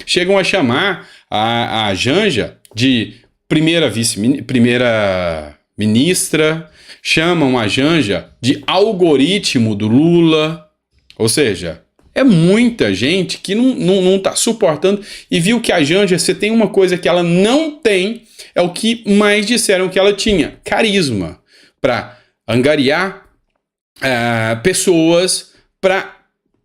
Chegam a chamar a Janja de primeira ministra, chamam a Janja de algoritmo do Lula, ou seja, é muita gente que não está suportando e viu que a Janja, você tem uma coisa que ela não tem, é o que mais disseram que ela tinha, carisma, para angariar pessoas para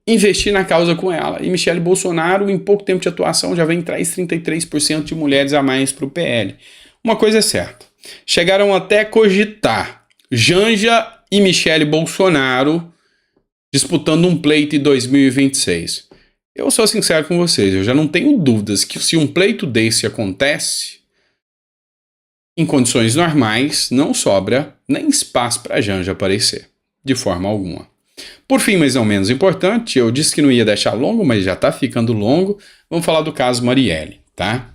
investir na causa com ela. E Michele Bolsonaro, em pouco tempo de atuação, já vem traz 33% de mulheres a mais para o PL. Uma coisa é certa, chegaram até a cogitar Janja e Michele Bolsonaro disputando um pleito em 2026. Eu sou sincero com vocês, eu já não tenho dúvidas que se um pleito desse acontece, em condições normais, não sobra nem espaço para a Janja aparecer, de forma alguma. Por fim, mas não menos importante, eu disse que não ia deixar longo, mas já está ficando longo, vamos falar do caso Marielle, tá?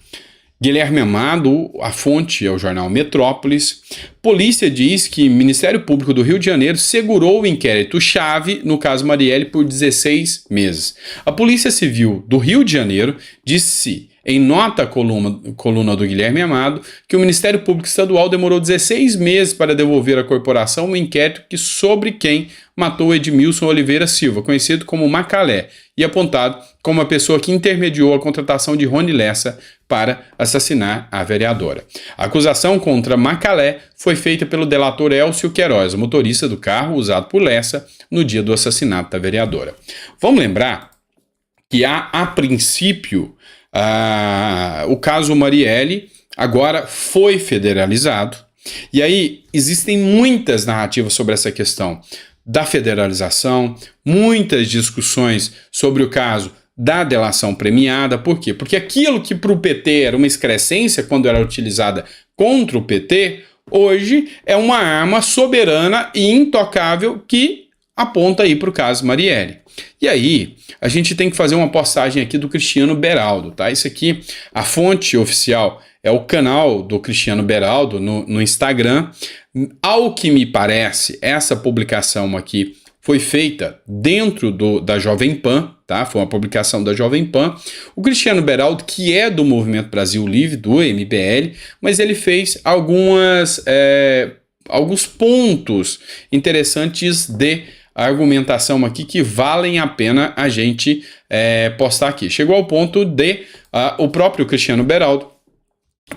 Guilherme Amado, a fonte é o jornal Metrópolis. Polícia diz que o Ministério Público do Rio de Janeiro segurou o inquérito-chave no caso Marielle por 16 meses. A Polícia Civil do Rio de Janeiro disse em nota à coluna do Guilherme Amado que o Ministério Público Estadual demorou 16 meses para devolver à corporação um inquérito sobre quem matou Edmilson Oliveira Silva, conhecido como Macalé, e apontado como a pessoa que intermediou a contratação de Rony Lessa para assassinar a vereadora. A acusação contra Macalé foi feita pelo delator Elcio Queiroz, motorista do carro usado por Lessa no dia do assassinato da vereadora. Vamos lembrar que a princípio, o caso Marielle agora foi federalizado, e aí existem muitas narrativas sobre essa questão da federalização, muitas discussões sobre o caso da delação premiada. Por quê? Porque aquilo que para o PT era uma excrescência quando era utilizada contra o PT, hoje é uma arma soberana e intocável que aponta aí para o caso Marielle. E aí, a gente tem que fazer uma postagem aqui do Cristiano Beraldo, tá? Isso aqui, a fonte oficial é o canal do Cristiano Beraldo no Instagram. Ao que me parece, essa publicação aqui foi feita dentro da Jovem Pan, tá? Foi uma publicação da Jovem Pan. O Cristiano Beraldo, que é do Movimento Brasil Livre, do MBL, mas ele fez alguns pontos interessantes de argumentação aqui que valem a pena a gente postar aqui. Chegou ao ponto de o próprio Cristiano Beraldo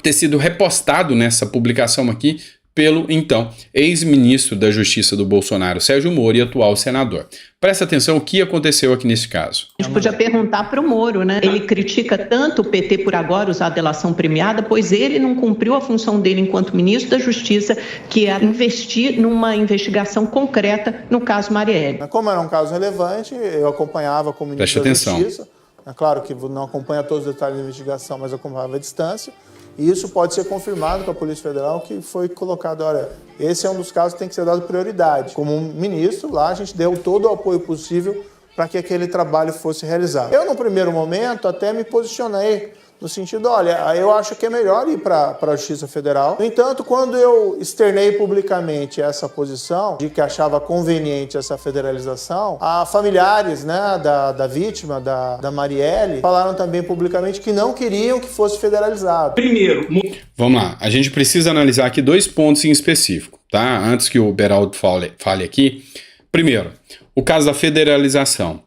ter sido repostado nessa publicação aqui pelo, então, ex-ministro da Justiça do Bolsonaro, Sérgio Moro, e atual senador. Presta atenção o que aconteceu aqui nesse caso. A gente podia perguntar para o Moro, né? Ele critica tanto o PT por agora usar a delação premiada, pois ele não cumpriu a função dele enquanto ministro da Justiça, que é investir numa investigação concreta no caso Marielle. Como era um caso relevante, eu acompanhava como ministro da Justiça. É claro que não acompanha todos os detalhes da investigação, mas eu acompanhava à distância. E isso pode ser confirmado com a Polícia Federal, que foi colocado, olha, esse é um dos casos que tem que ser dado prioridade. Como ministro, lá a gente deu todo o apoio possível para que aquele trabalho fosse realizado. Eu, no primeiro momento, até me posicionei no sentido, olha, eu acho que é melhor ir para a Justiça Federal. No entanto, quando eu externei publicamente essa posição de que achava conveniente essa federalização, familiares, né, da vítima, da Marielle, falaram também publicamente que não queriam que fosse federalizado. Primeiro, vamos lá, a gente precisa analisar aqui 2 pontos em específico, tá? Antes que o Beraldo fale aqui. Primeiro, o caso da federalização.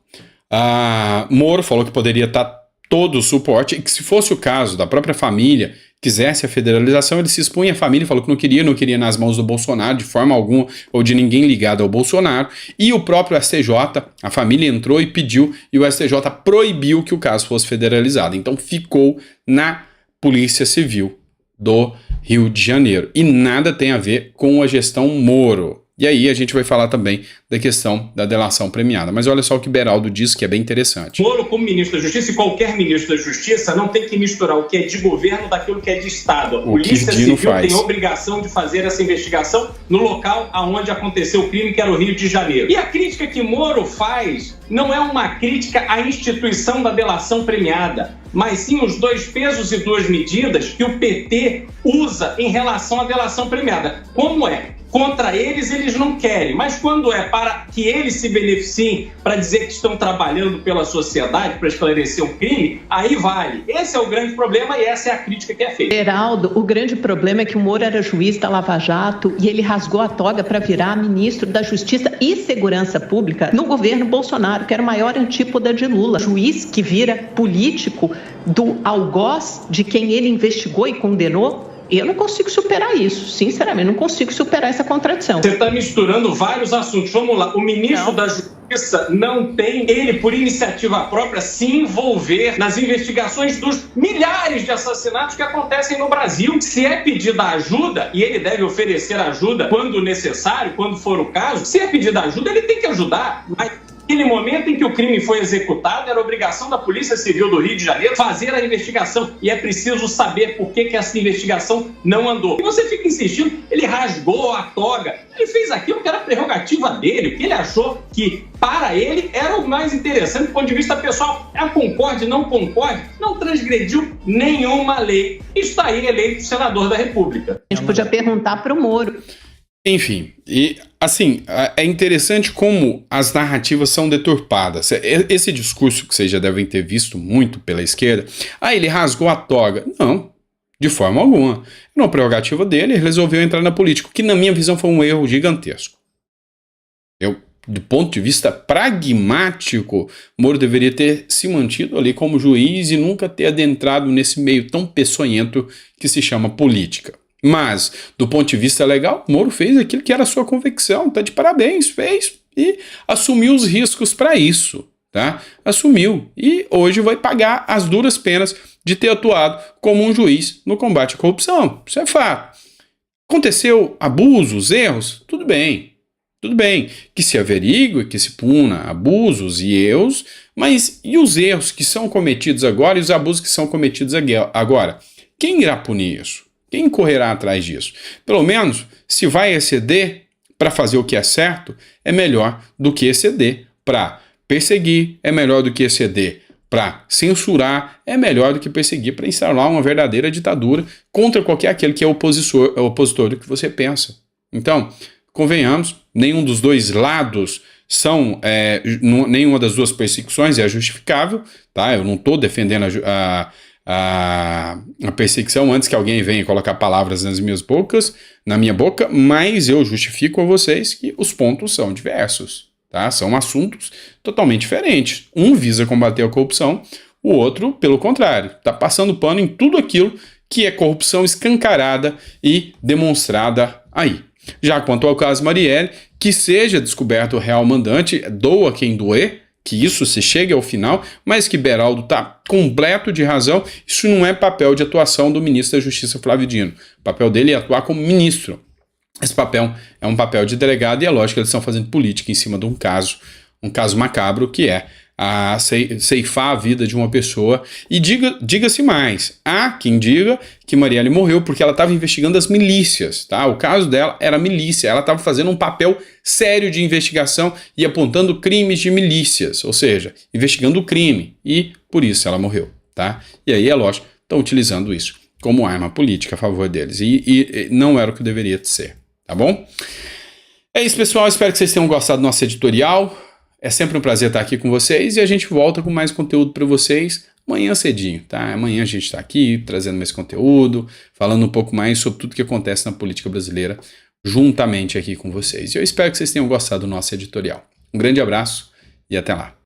Moro falou que poderia estar todo o suporte, e que se fosse o caso da própria família quisesse a federalização, ele se expunha à família e falou que não queria nas mãos do Bolsonaro de forma alguma, ou de ninguém ligado ao Bolsonaro, e o próprio STJ, a família entrou e pediu, e o STJ proibiu que o caso fosse federalizado, então ficou na Polícia Civil do Rio de Janeiro, e nada tem a ver com a gestão Moro. E aí a gente vai falar também da questão da delação premiada. Mas olha só o que Beraldo diz, que é bem interessante. Moro, como ministro da Justiça, e qualquer ministro da Justiça, não tem que misturar o que é de governo daquilo que é de Estado. A Polícia Civil tem a obrigação de fazer essa investigação no local onde aconteceu o crime, que era o Rio de Janeiro. E a crítica que Moro faz não é uma crítica à instituição da delação premiada, mas sim os 2 pesos e 2 medidas que o PT usa em relação à delação premiada. Como é? contra eles não querem. Mas quando é para que eles se beneficiem, para dizer que estão trabalhando pela sociedade, para esclarecer um crime, aí vale. Esse é o grande problema e essa é a crítica que é feita. Geraldo, o grande problema é que o Moro era juiz da Lava Jato e ele rasgou a toga para virar ministro da Justiça e Segurança Pública no governo Bolsonaro, que era o maior antípoda de Lula. Juiz que vira político do algoz de quem ele investigou e condenou. Eu não consigo superar isso, sinceramente, não consigo superar essa contradição. Você está misturando vários assuntos. Vamos lá, o ministro da Justiça não tem, ele, por iniciativa própria, se envolver nas investigações dos milhares de assassinatos que acontecem no Brasil. Se é pedida ajuda, e ele deve oferecer ajuda quando necessário, quando for o caso, se é pedida ajuda, ele tem que ajudar. Mas naquele momento em que o crime foi executado, era obrigação da Polícia Civil do Rio de Janeiro fazer a investigação. E é preciso saber por que essa investigação não andou. E você fica insistindo, ele rasgou a toga. Ele fez aquilo que era prerrogativa dele, que ele achou que, para ele, era o mais interessante do ponto de vista pessoal. Concorde, não transgrediu nenhuma lei. Está aí eleito senador da República. A gente podia perguntar para o Moro. Enfim, e assim, é interessante como as narrativas são deturpadas. Esse discurso que vocês já devem ter visto muito pela esquerda, ele rasgou a toga. Não, de forma alguma. Era uma prerrogativa dele, ele resolveu entrar na política, que na minha visão foi um erro gigantesco. Do ponto de vista pragmático, Moro deveria ter se mantido ali como juiz e nunca ter adentrado nesse meio tão peçonhento que se chama política. Mas, do ponto de vista legal, Moro fez aquilo que era a sua convicção, tá de parabéns, fez e assumiu os riscos para isso, tá? Assumiu e hoje vai pagar as duras penas de ter atuado como um juiz no combate à corrupção. Isso é fato. Aconteceu abusos, erros, tudo bem, que se averigue, que se puna abusos e erros, mas e os erros que são cometidos agora e os abusos que são cometidos agora? Quem irá punir isso? Quem correrá atrás disso? Pelo menos, se vai exceder para fazer o que é certo, é melhor do que exceder para perseguir, é melhor do que exceder para censurar, é melhor do que perseguir para instalar uma verdadeira ditadura contra qualquer aquele que é opositor do que você pensa. Então, convenhamos, nenhum dos dois lados nenhuma das duas perseguições é justificável, tá? Eu não estou defendendo a perseguição antes que alguém venha colocar palavras na minha boca, mas eu justifico a vocês que os pontos são diversos, tá? São assuntos totalmente diferentes. Um visa combater a corrupção, o outro, pelo contrário, está passando pano em tudo aquilo que é corrupção escancarada e demonstrada aí. Já quanto ao caso Marielle, que seja descoberto o real mandante, doa quem doer, que isso se chegue ao final, mas que Beraldo está completo de razão, isso não é papel de atuação do ministro da Justiça, Flávio Dino. O papel dele é atuar como ministro. Esse papel é um papel de delegado e é lógico que eles estão fazendo política em cima de um caso macabro, que é ceifar a vida de uma pessoa. E diga-se mais, há quem diga que Marielle morreu porque ela estava investigando as milícias, tá? O caso dela era milícia, ela estava fazendo um papel sério de investigação e apontando crimes de milícias, ou seja, investigando o crime, e por isso ela morreu, tá? E aí é lógico, estão utilizando isso como arma política a favor deles, e não era o que deveria ser, tá bom? É isso, pessoal, espero que vocês tenham gostado do nosso editorial. É sempre um prazer estar aqui com vocês e a gente volta com mais conteúdo para vocês amanhã cedinho, tá? Amanhã a gente está aqui trazendo mais conteúdo, falando um pouco mais sobre tudo que acontece na política brasileira juntamente aqui com vocês. E eu espero que vocês tenham gostado do nosso editorial. Um grande abraço e até lá.